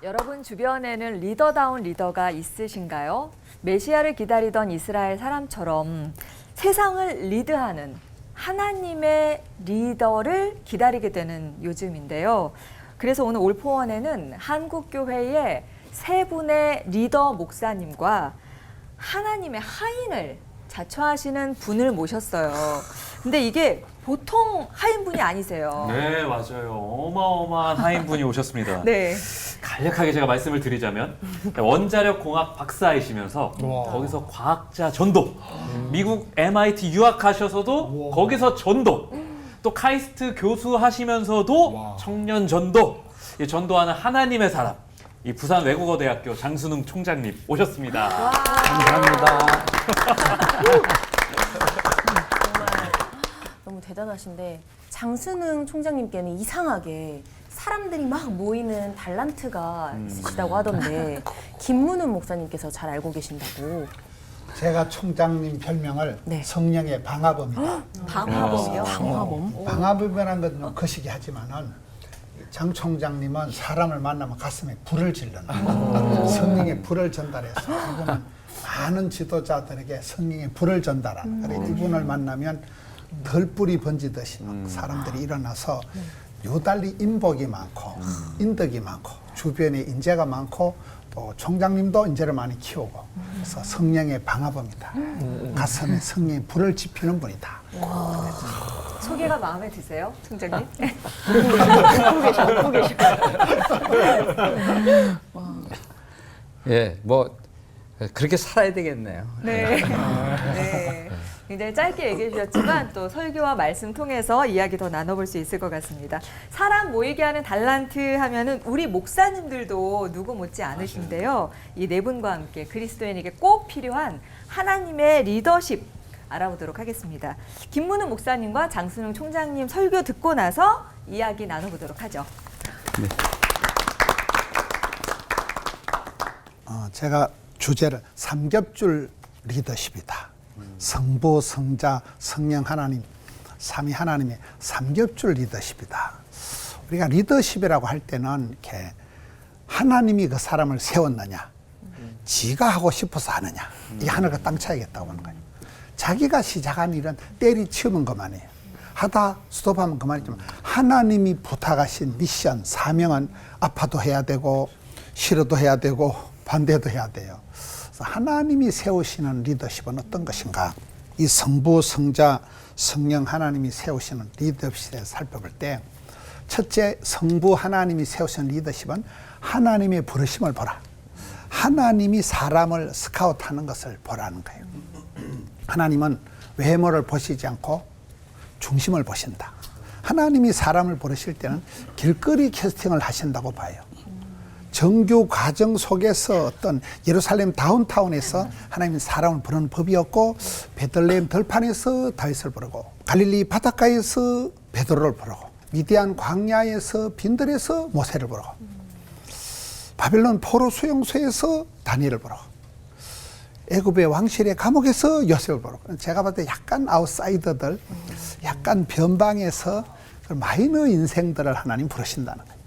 여러분 주변에는 리더다운 리더가 있으신가요? 메시아를 기다리던 이스라엘 사람처럼 세상을 리드하는 하나님의 리더를 기다리게 되는 요즘인데요. 그래서 오늘 올포원에는 한국교회의 세 분의 리더 목사님과 하나님의 하인을 자처하시는 분을 모셨어요. 근데 이게 보통 하인분이 아니세요. 네, 맞아요. 어마어마한 하인분이 오셨습니다. 네. 간략하게 제가 말씀을 드리자면 원자력 공학 박사이시면서 거기서 과학자 전도, 미국 MIT 유학하셔서도 거기서 전도, 또 카이스트 교수 하시면서도 청년 전도, 이 전도하는 하나님의 사람, 이 부산 외국어대학교 장순웅 총장님 오셨습니다. 감사합니다. 정말 너무 대단하신데 장순웅 총장님께는 이상하게 사람들이 막 모이는 달란트가 있으시다고 하던데 김문훈 목사님께서 잘 알고 계신다고. 제가 총장님 별명을 네. 성령의 방화범이다. 방화범이요? 방화범? 방화범이라는 건 좀 거시기 하지만은 장 총장님은 사람을 만나면 가슴에 불을 질르는 성령의 불을 전달해서 이분은 많은 지도자들에게 성령의 불을 전달하는. 그래 이분을 만나면 덜불이 번지듯이 막 사람들이 일어나서 유달리 인복이 많고 인덕이 많고 주변에 인재가 많고 또 총장님도 인재를 많이 키우고 그래서 성령의 방화범이다. 가슴에 성령의 불을 지피는 분이다. 소개가 마음에 드세요, 총장님? 듣고 계셔. 예, 뭐 그렇게 살아야 되겠네요. 네. 네. 굉장히 짧게 얘기해 주셨지만 또 설교와 말씀 통해서 이야기 더 나눠볼 수 있을 것 같습니다. 사람 모이게 하는 달란트 하면은 우리 목사님들도 누구 못지 않으신데요. 이 네 분과 함께 그리스도인에게 꼭 필요한 하나님의 리더십 알아보도록 하겠습니다. 김문훈 목사님과 장순웅 총장님 설교 듣고 나서 이야기 나눠보도록 하죠. 네. 제가 주제를 삼겹줄 리더십이다. 성부, 성자, 성령 하나님, 삼위 하나님의 삼겹줄 리더십이다. 우리가 리더십이라고 할 때는 이렇게 하나님이 그 사람을 세웠느냐, 지가 하고 싶어서 하느냐, 이 하늘과 땅 차이겠다고 하는 거예요. 자기가 시작한 일은 때리치우면 그만이에요. 하다 스톱하면 그만이지만 하나님이 부탁하신 미션, 사명은 아파도 해야 되고 싫어도 해야 되고 반대도 해야 돼요. 하나님이 세우시는 리더십은 어떤 것인가? 이 성부, 성자, 성령 하나님이 세우시는 리더십에 살펴볼 때 첫째, 성부 하나님이 세우시는 리더십은 하나님의 부르심을 보라. 하나님이 사람을 스카웃하는 것을 보라는 거예요. 하나님은 외모를 보시지 않고 중심을 보신다. 하나님이 사람을 부르실 때는 길거리 캐스팅을 하신다고 봐요. 정규 과정 속에서 어떤 예루살렘 다운타운에서 하나님은 사람을 부르는 법이었고 베들레헴 들판에서 다윗을 부르고 갈릴리 바닷가에서 베드로를 부르고 미디안 광야에서 빈들에서 모세를 부르고 바벨론 포로 수용소에서 다니엘을 부르고 애굽의 왕실의 감옥에서 요셉을 부르고 제가 봤을 때 약간 아웃사이더들 약간 변방에서 마이너 인생들을 하나님 부르신다는 거예요.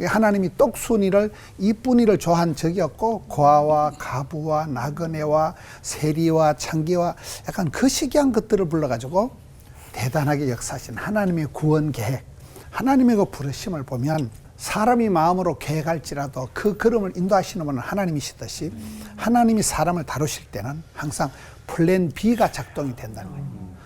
하나님이 똑순이를 이쁜이를 좋아한 적이 없고 고아와 가부와 나그네와 세리와 창기와 약간 거시기한 것들을 불러가지고 대단하게 역사하신 하나님의 구원 계획, 하나님의 그 부르심을 보면 사람이 마음으로 계획할지라도 그 걸음을 인도하시는 분은 하나님이시듯이 하나님이 사람을 다루실 때는 항상 플랜 B가 작동이 된다는 거예요.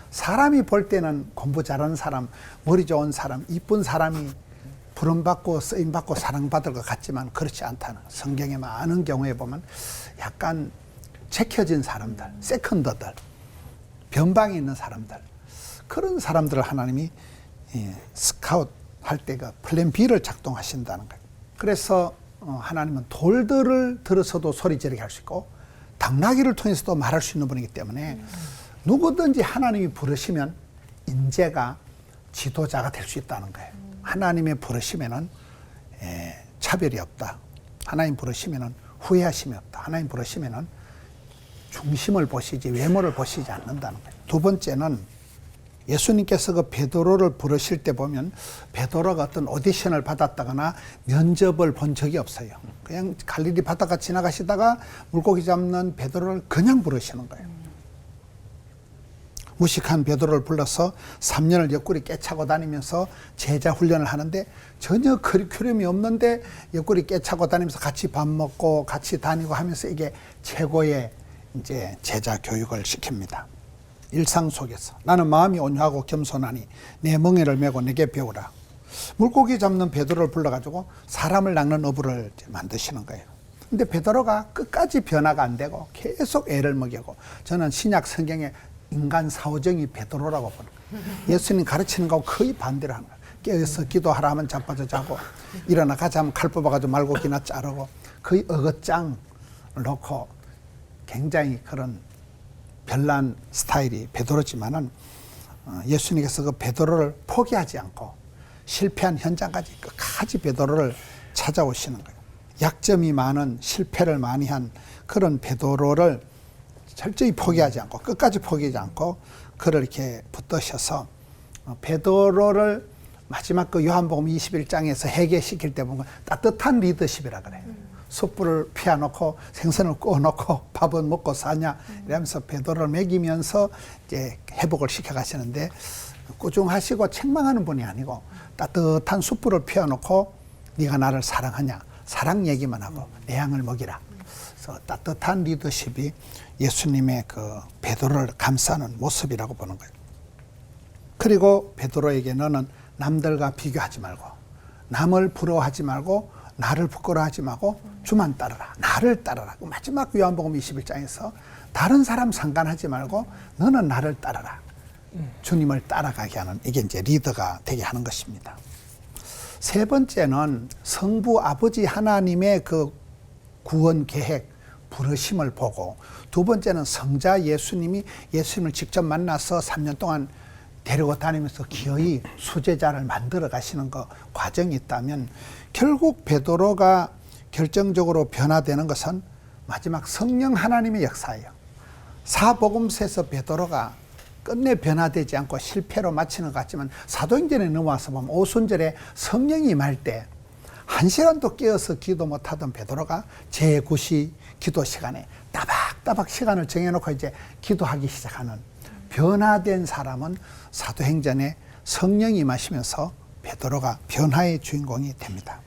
사람이 볼 때는 공부 잘하는 사람, 머리 좋은 사람, 이쁜 사람이 부름받고 쓰임받고 사랑받을 것 같지만 그렇지 않다는 거예요. 성경에 많은 경우에 보면 약간 제켜진 사람들, 세컨더들, 변방에 있는 사람들, 그런 사람들을 하나님이 스카웃 할 때가 플랜 B를 작동하신다는 거예요. 그래서 하나님은 돌들을 들어서도 소리 지르게 할 수 있고 당나귀를 통해서도 말할 수 있는 분이기 때문에 누구든지 하나님이 부르시면 인재가 지도자가 될 수 있다는 거예요. 하나님의 부르심에는 차별이 없다. 하나님 부르심에는 후회하심이 없다. 하나님 부르심에는 중심을 보시지 외모를 보시지 않는다는 거예요. 두 번째는 예수님께서 그 베드로를 부르실 때 보면 베드로가 어떤 오디션을 받았다거나 면접을 본 적이 없어요. 그냥 갈릴리 바닷가 지나가시다가 물고기 잡는 베드로를 그냥 부르시는 거예요. 무식한 베드로를 불러서 3년을 옆구리 깨차고 다니면서 제자 훈련을 하는데 전혀 커리큘럼이 없는데 옆구리 깨차고 다니면서 같이 밥 먹고 같이 다니고 하면서 이게 최고의 이제 제자 교육을 시킵니다. 일상 속에서 나는 마음이 온유하고 겸손하니 내 멍에를 메고 내게 배우라. 물고기 잡는 베드로를 불러가지고 사람을 낚는 어부를 만드시는 거예요. 근데 베드로가 끝까지 변화가 안 되고 계속 애를 먹이고, 저는 신약 성경에 인간 사오정이 베드로라고 보는 거예요. 예수님 가르치는 거하고 거의 반대로 하는 거예요. 깨어서 기도하라 하면 자빠져 자고, 일어나 가자 하면 칼 뽑아가지고 말고기나 자르고, 거의 어긋장을 놓고 굉장히 그런 별난 스타일이 베드로지만은 예수님께서 그 베드로를 포기하지 않고 실패한 현장까지 끝까지 베드로를 찾아오시는 거예요. 약점이 많은, 실패를 많이 한 그런 베드로를 철저히 포기하지 않고 끝까지 포기하지 않고 그를 이렇게 붙드셔서 베드로를 마지막 그 요한복음 21장에서 회개시킬 때 보면 따뜻한 리더십이라 그래요. 숯불을 피워놓고 생선을 구워놓고 밥은 먹고 사냐 이러면서 베드로를 먹이면서 이제 회복을 시켜가시는데, 꾸중하시고 책망하는 분이 아니고 따뜻한 숯불을 피워놓고 네가 나를 사랑하냐, 사랑 얘기만 하고 내 양을 먹이라. 그래서 따뜻한 리더십이 예수님의 그 베드로를 감싸는 모습이라고 보는 거예요. 그리고 베드로에게 너는 남들과 비교하지 말고, 남을 부러워하지 말고, 나를 부끄러워하지 말고 주만 따르라. 나를 따르라. 마지막 요한복음 21장에서 다른 사람 상관하지 말고 너는 나를 따르라. 주님을 따라가게 하는, 이게 이제 리더가 되게 하는 것입니다. 세 번째는 성부 아버지 하나님의 그 구원 계획, 부르심을 보고, 두 번째는 성자 예수님이 예수님을 직접 만나서 3년 동안 데리고 다니면서 기어이 수제자를 만들어 가시는 그 과정이 있다면, 결국 베드로가 결정적으로 변화되는 것은 마지막 성령 하나님의 역사예요. 사복음서에서 베드로가 끝내 변화되지 않고 실패로 마치는 것 같지만, 사도행전에 넘어와서 보면 오순절에 성령이 임할 때 1시간도 깨어서 기도 못하던 베드로가 제9시 기도 시간에 따박따박 시간을 정해놓고 이제 기도하기 시작하는, 변화된 사람은 사도행전에 성령이 임하시면서 베드로가 변화의 주인공이 됩니다.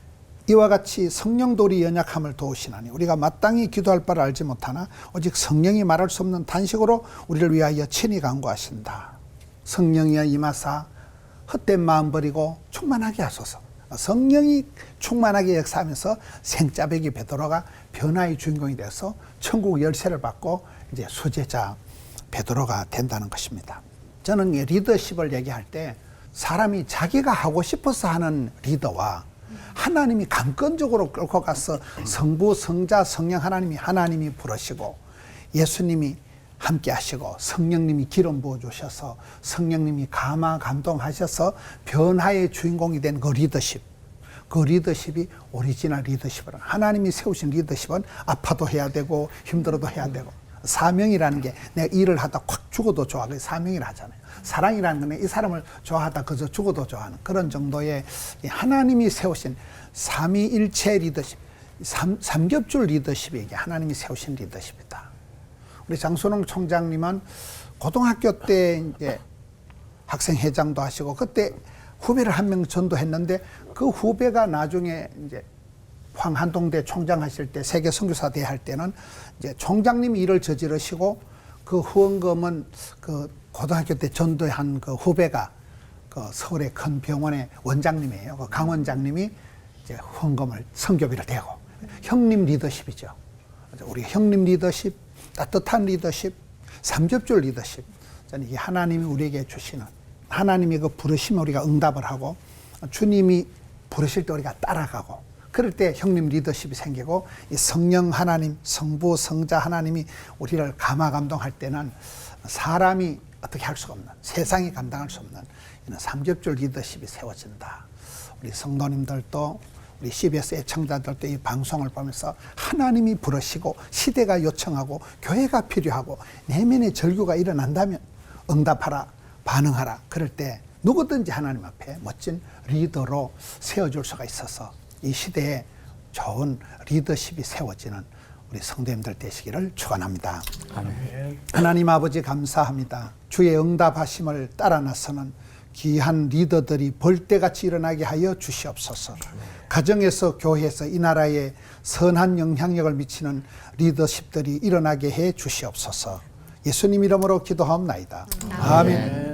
이와 같이 성령돌이 연약함을 도우시나니 우리가 마땅히 기도할 바를 알지 못하나 오직 성령이 말할 수 없는 단식으로 우리를 위하여 친히 간구하신다. 성령이여 임하사 헛된 마음 버리고 충만하게 하소서. 성령이 충만하게 역사하면서 생짜배기 베드로가 변화의 주인공이 되어서 천국 열쇠를 받고 이제 수제자 베드로가 된다는 것입니다. 저는 리더십을 얘기할 때 사람이 자기가 하고 싶어서 하는 리더와 하나님이 감건적으로 끌고 가서 성부, 성자, 성령 하나님이 부르시고 예수님이 함께 하시고 성령님이 기름 부어 주셔서 성령님이 감동하셔서 변화의 주인공이 된 그 리더십, 그 리더십이 오리지널 리더십을, 하나님이 세우신 리더십은 아파도 해야 되고 힘들어도 해야 되고, 사명이라는 게 내가 일을 하다 확 죽어도 좋아, 그게 사명이라 하잖아요. 사랑이라는 건 이 사람을 좋아하다 그저 죽어도 좋아하는 그런 정도의 하나님이 세우신 삼위일체 리더십, 삼겹줄 리더십이 이게 하나님이 세우신 리더십이다. 우리 장순홍 총장님은 고등학교 때 이제 학생회장도 하시고 그때 후배를 한 명 전도했는데, 그 후배가 나중에 이제 황한동대 총장 하실 때, 세계 선교사 대회 할 때는 이제 총장님이 일을 저지르시고 그 후원금은 그 고등학교 때 전도한 그 후배가 그 서울의 큰 병원의 원장님이에요. 그 강 원장님이 이제 후원금을 선교비를 대고, 형님 리더십이죠. 우리 형님 리더십, 따뜻한 리더십, 삼겹줄 리더십. 저는 이게 하나님이 우리에게 주시는, 하나님이 그 부르시면 우리가 응답을 하고 주님이 부르실 때 우리가 따라가고, 그럴 때 형님 리더십이 생기고, 이 성령 하나님, 성부, 성자 하나님이 우리를 감화감동할 때는 사람이 어떻게 할 수가 없는, 세상이 감당할 수 없는 이런 삼겹줄 리더십이 세워진다. 우리 성도님들도, 우리 CBS 애청자들도 이 방송을 보면서 하나님이 부르시고 시대가 요청하고 교회가 필요하고 내면의 절규가 일어난다면 응답하라, 반응하라. 그럴 때 누구든지 하나님 앞에 멋진 리더로 세워줄 수가 있어서 이 시대에 좋은 리더십이 세워지는 우리 성도님들 되시기를 축원합니다. 하나님 아버지 감사합니다. 주의 응답하심을 따라 나서는 귀한 리더들이 벌떼같이 일어나게 하여 주시옵소서. 가정에서 교회에서 이 나라에 선한 영향력을 미치는 리더십들이 일어나게 해 주시옵소서. 예수님 이름으로 기도하옵나이다. 아멘.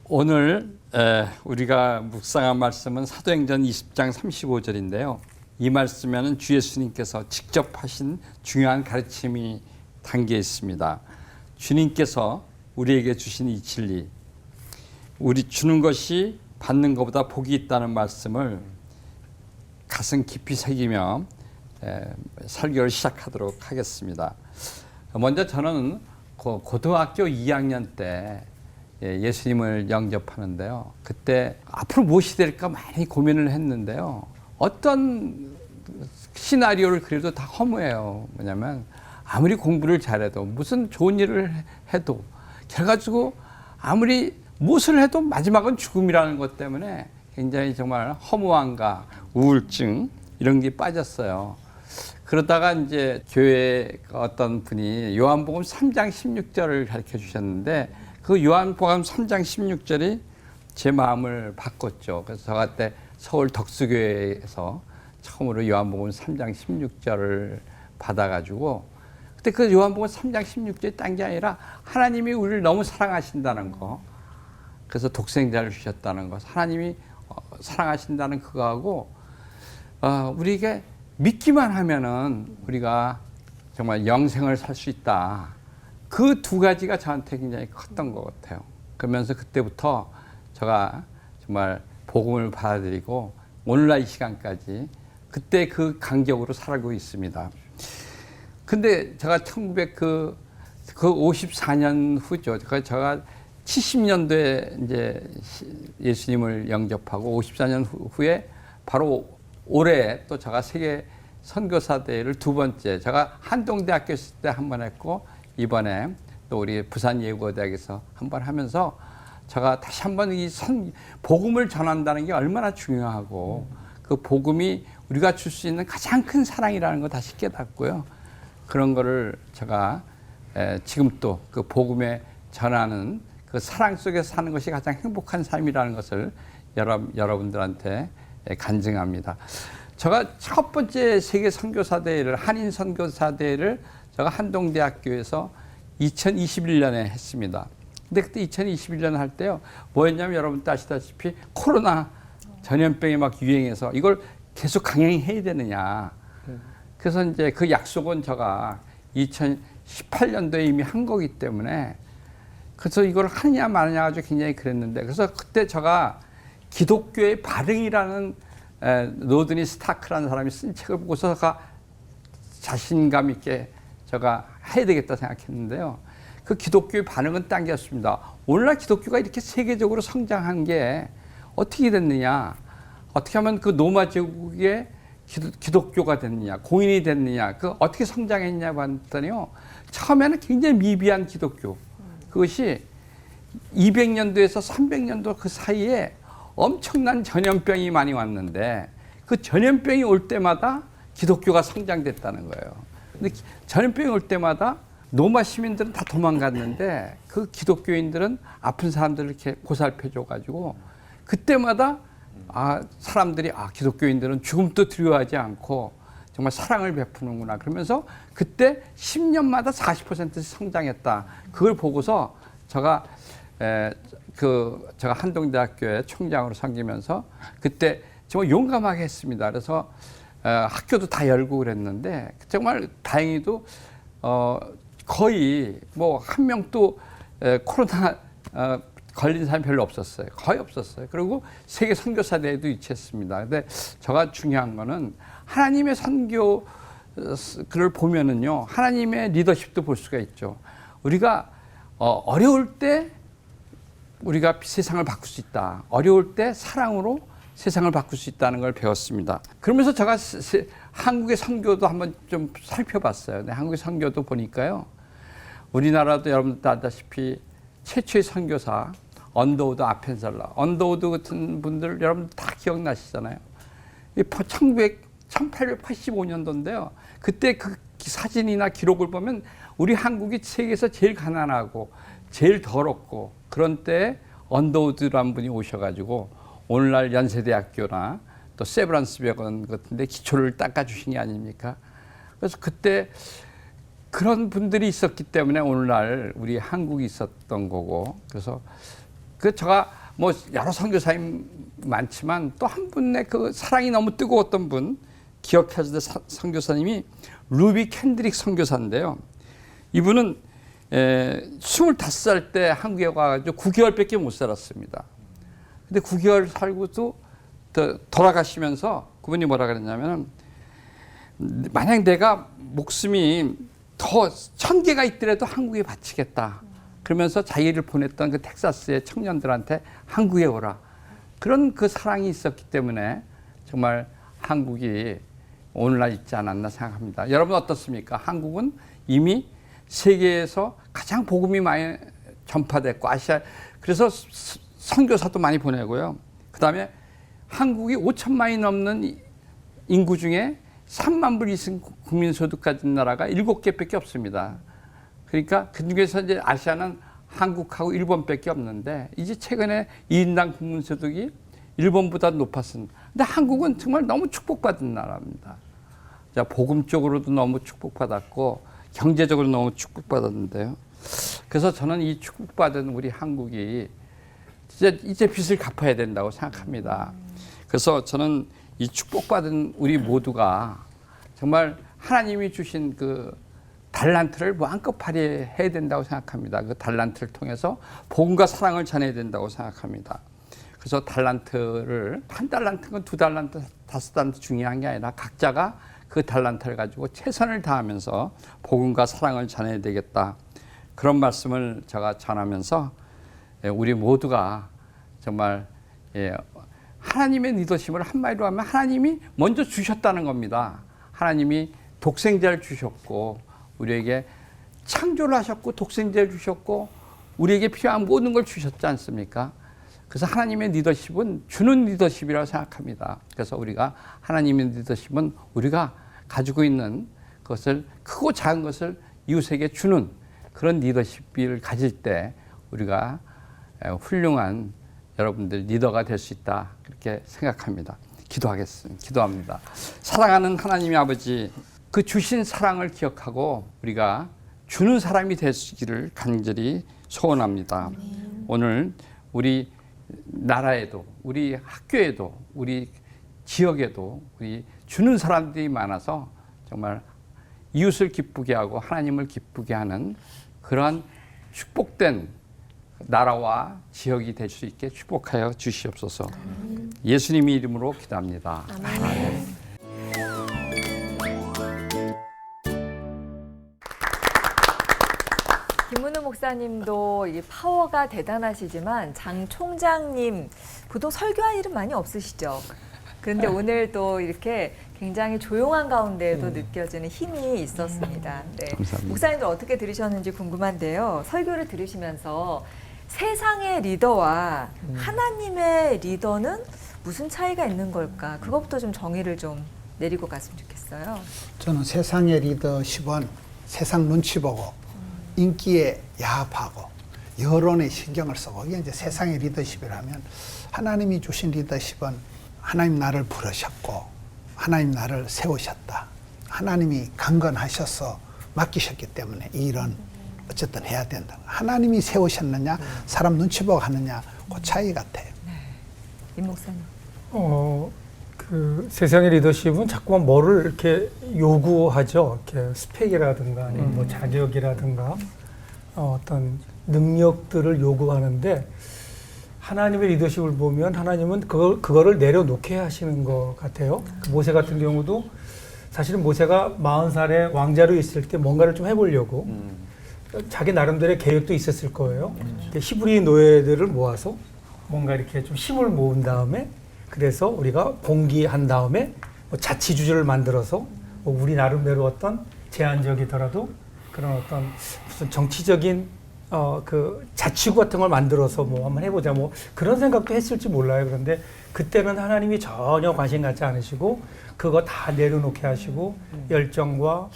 오늘 우리가 묵상한 말씀은 사도행전 20장 35절인데요. 이 말씀에는 주 예수님께서 직접 하신 중요한 가르침이 담겨 있습니다. 주님께서 우리에게 주신 이 진리, 우리 주는 것이 받는 것보다 복이 있다는 말씀을 가슴 깊이 새기며 설교를 시작하도록 하겠습니다. 먼저 저는 고등학교 2학년 때 예수님을 영접하는데요. 그때 앞으로 무엇이 될까 많이 고민을 했는데요. 어떤 시나리오를 그려도 다 허무해요. 뭐냐면 아무리 공부를 잘해도 무슨 좋은 일을 해도 결과적으로 아무리 무엇을 해도 마지막은 죽음이라는 것 때문에 굉장히 정말 허무함과 우울증 이런 게 빠졌어요. 그러다가 이제 교회 어떤 분이 요한복음 3장 16절을 가르쳐 주셨는데 그 요한복음 3장 16절이 제 마음을 바꿨죠. 그래서 저 그때 서울 덕수교회에서 처음으로 요한복음 3장 16절을 받아가지고 그때 그 요한복음 3장 16절이 딴 게 아니라 하나님이 우리를 너무 사랑하신다는 거, 그래서 독생자를 주셨다는 거, 하나님이 사랑하신다는 그거하고 우리에게 믿기만 하면은 우리가 정말 영생을 살 수 있다. 그 두 가지가 저한테 굉장히 컸던 것 같아요. 그러면서 그때부터 제가 정말 복음을 받아들이고 오늘날 이 시간까지 그때 그 간격으로 살고 있습니다. 근데 제가 54년 후죠. 제가 70년도에 이제 예수님을 영접하고 54년 후에 바로 올해 또 제가 세계 선교사 대회를 두 번째, 제가 한동대학교 있을 때 한 번 했고 이번에 또 우리 부산예고대학에서 한 번 하면서 제가 다시 한번 이 복음을 전한다는 게 얼마나 중요하고 그 복음이 우리가 줄 수 있는 가장 큰 사랑이라는 거 다시 깨닫고요. 그런 거를 제가 지금 또 그 복음에 전하는 그 사랑 속에서 사는 것이 가장 행복한 삶이라는 것을 여러분들한테 간증합니다. 제가 첫 번째 세계 선교사 대회를, 한인 선교사 대회를 제가 한동대학교에서 2021년에 했습니다. 근데 그때 2021년 할 때요, 뭐였냐면 여러분도 아시다시피 코로나 전염병이 막 유행해서 이걸 계속 강행해야 되느냐. 그래서 이제 그 약속은 제가 2018년도에 이미 한 거기 때문에 그래서 이걸 하느냐 마느냐 아주 굉장히 그랬는데, 그래서 그때 제가 기독교의 발흥이라는 노드니 스타크라는 사람이 쓴 책을 보고서 제가 자신감 있게 제가 해야 되겠다 생각했는데요. 그 기독교의 반응은 딴 게 없습니다. 오늘날 기독교가 이렇게 세계적으로 성장한 게 어떻게 됐느냐, 어떻게 하면 그 로마 제국의 기독교가 됐느냐, 공인이 됐느냐, 그 어떻게 성장했냐 봤더니요, 처음에는 굉장히 미비한 기독교, 그것이 200년도에서 300년도 그 사이에 엄청난 전염병이 많이 왔는데 그 전염병이 올 때마다 기독교가 성장됐다는 거예요. 근데 전염병이 올 때마다 로마 시민들은 다 도망갔는데 그 기독교인들은 아픈 사람들을 이렇게 보살펴줘가지고 그때마다 사람들이 기독교인들은 죽음도 두려워하지 않고 정말 사랑을 베푸는구나. 그러면서 그때 10년마다 40%씩 성장했다. 그걸 보고서 제가 제가 한동대학교의 총장으로 섬기면서 그때 정말 용감하게 했습니다. 그래서 학교도 다 열고 그랬는데 정말 다행히도 거의 뭐 한 명도 코로나 걸린 사람이 별로 없었어요. 거의 없었어요. 그리고 세계 선교사 대회도 유치했습니다. 근데 제가 중요한 거는 하나님의 선교 글을 보면은요, 하나님의 리더십도 볼 수가 있죠. 우리가 어려울 때 우리가 세상을 바꿀 수 있다. 어려울 때 사랑으로 세상을 바꿀 수 있다는 걸 배웠습니다. 그러면서 제가 한국의 선교도 한번 좀 살펴봤어요. 근데 한국의 선교도 보니까요, 우리나라도 여러분들 아다시피 최초의 선교사 언더우드 아펜셀러, 언더우드 같은 분들 여러분 다 기억나시잖아요. 이 1885년도인데요. 그때 그 사진이나 기록을 보면 우리 한국이 세계에서 제일 가난하고 제일 더럽고 그런 때 언더우드라는 분이 오셔가지고 오늘날 연세대학교나 또 세브란스병원 같은데 기초를 닦아주신 게 아닙니까? 그래서 그때 그런 분들이 있었기 때문에 오늘날 우리 한국이 있었던 거고, 그래서 그 제가 뭐 여러 선교사님 많지만 또 한 분의 그 사랑이 너무 뜨거웠던 분 기억하실 때 선교사님이 루비 캔드릭 선교사인데요. 이분은 25살 때 한국에 와가지고 9개월밖에 못 살았습니다. 근데 9개월 살고도 돌아가시면서 그분이 뭐라 그랬냐면은, 만약 내가 목숨이 더 1000개가 있더라도 한국에 바치겠다. 그러면서 자기를 보냈던 그 텍사스의 청년들한테 한국에 오라. 그런 그 사랑이 있었기 때문에 정말 한국이 오늘날 있지 않았나 생각합니다. 여러분 어떻습니까? 한국은 이미 세계에서 가장 복음이 많이 전파됐고 아시아, 그래서 선교사도 많이 보내고요. 그 다음에 한국이 5천만이 넘는 인구 중에 3만 불 이상 국민소득 가진 나라가 7개밖에 없습니다. 그러니까 그 중에서 이제 아시아는 한국하고 일본밖에 없는데 이제 최근에 2인당 국민소득이 일본보다 높았습니다. 근데 한국은 정말 너무 축복받은 나라입니다. 자, 복음적으로도 너무 축복받았고 경제적으로 너무 축복받았는데요. 그래서 저는 이 축복받은 우리 한국이 이제 빚을 갚아야 된다고 생각합니다. 그래서 저는 이 축복받은 우리 모두가 정말 하나님이 주신 그 달란트를 마음껏 발휘해야 된다고 생각합니다. 그 달란트를 통해서 복음과 사랑을 전해야 된다고 생각합니다. 그래서 달란트를 한 달란트건 2달란트, 5달란트 중요한 게 아니라 각자가 그 달란트를 가지고 최선을 다하면서 복음과 사랑을 전해야 되겠다. 그런 말씀을 제가 전하면서 우리 모두가 정말 하나님의 리더십을 한마디로 하면 하나님이 먼저 주셨다는 겁니다. 하나님이 독생자를 주셨고 우리에게 창조를 하셨고 독생자를 주셨고 우리에게 필요한 모든 걸 주셨지 않습니까? 그래서 하나님의 리더십은 주는 리더십이라고 생각합니다. 그래서 우리가 하나님의 리더십은 우리가 가지고 있는 것을 크고 작은 것을 이웃에게 주는 그런 리더십을 가질 때 우리가 훌륭한 여러분들 리더가 될 수 있다 그렇게 생각합니다. 기도합니다. 사랑하는 하나님의 아버지, 그 주신 사랑을 기억하고 우리가 주는 사람이 되시기를 간절히 소원합니다. 오늘 우리 나라에도 우리 학교에도 우리 지역에도 우리 주는 사람들이 많아서 정말 이웃을 기쁘게 하고 하나님을 기쁘게 하는 그러한 축복된 나라와 지역이 될 수 있게 축복하여 주시옵소서. 예수님의 이름으로 기도합니다. 아멘. 김문우 목사님도 이 파워가 대단하시지만 장 총장님 보통 설교할 일은 많이 없으시죠? 그런데 오늘 또 이렇게 굉장히 조용한 가운데에도 느껴지는 힘이 있었습니다. 네. 감사합니다. 목사님들 어떻게 들으셨는지 궁금한데요. 설교를 들으시면서 세상의 리더와 하나님의 리더는 무슨 차이가 있는 걸까? 그것부터 좀 정의를 좀 내리고 갔으면 좋겠어요. 저는 세상의 리더십은 세상 눈치 보고 인기에 야합하고 여론에 신경을 쓰고 이게 이제 세상의 리더십이라면 하나님이 주신 리더십은 하나님 나를 부르셨고 하나님 나를 세우셨다. 하나님이 강건하셔서 맡기셨기 때문에 이 일은 어쨌든 해야 된다. 하나님이 세우셨느냐 사람 눈치 보고 하느냐 그 차이 같아요. 임 목사님. 그 세상의 리더십은 자꾸만 뭐를 이렇게 요구하죠. 이렇게 스펙이라든가 아니면 뭐 자격이라든가 어떤 능력들을 요구하는데 하나님의 리더십을 보면 하나님은 그거를 내려놓게 하시는 것 같아요. 모세 같은 경우도 사실은 모세가 40살에 왕자로 있을 때 뭔가를 좀 해보려고 자기 나름대로의 계획도 있었을 거예요. 히브리 노예들을 모아서 뭔가 이렇게 좀 힘을 모은 다음에 그래서 우리가 봉기한 다음에 뭐 자치주주를 만들어서 뭐 우리 나름대로 어떤 제한적이더라도 그런 어떤 무슨 정치적인 그 자치구 같은 걸 만들어서 뭐 한번 해보자 뭐 그런 생각도 했을지 몰라요. 그런데 그때는 하나님이 전혀 관심 갖지 않으시고 그거 다 내려놓게 하시고 열정과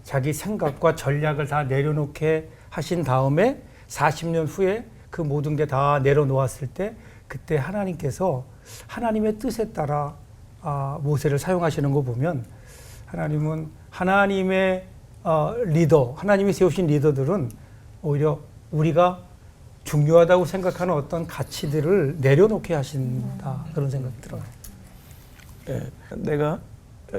자기 생각과 전략을 다 내려놓게 하신 다음에 40년 후에 그 모든 게 다 내려놓았을 때 그때 하나님께서 하나님의 뜻에 따라 모세를 사용하시는 거 보면 하나님은 하나님의 리더, 하나님이 세우신 리더들은 오히려 우리가 중요하다고 생각하는 어떤 가치들을 내려놓게 하신다 그런 생각이 들어요. 예, 내가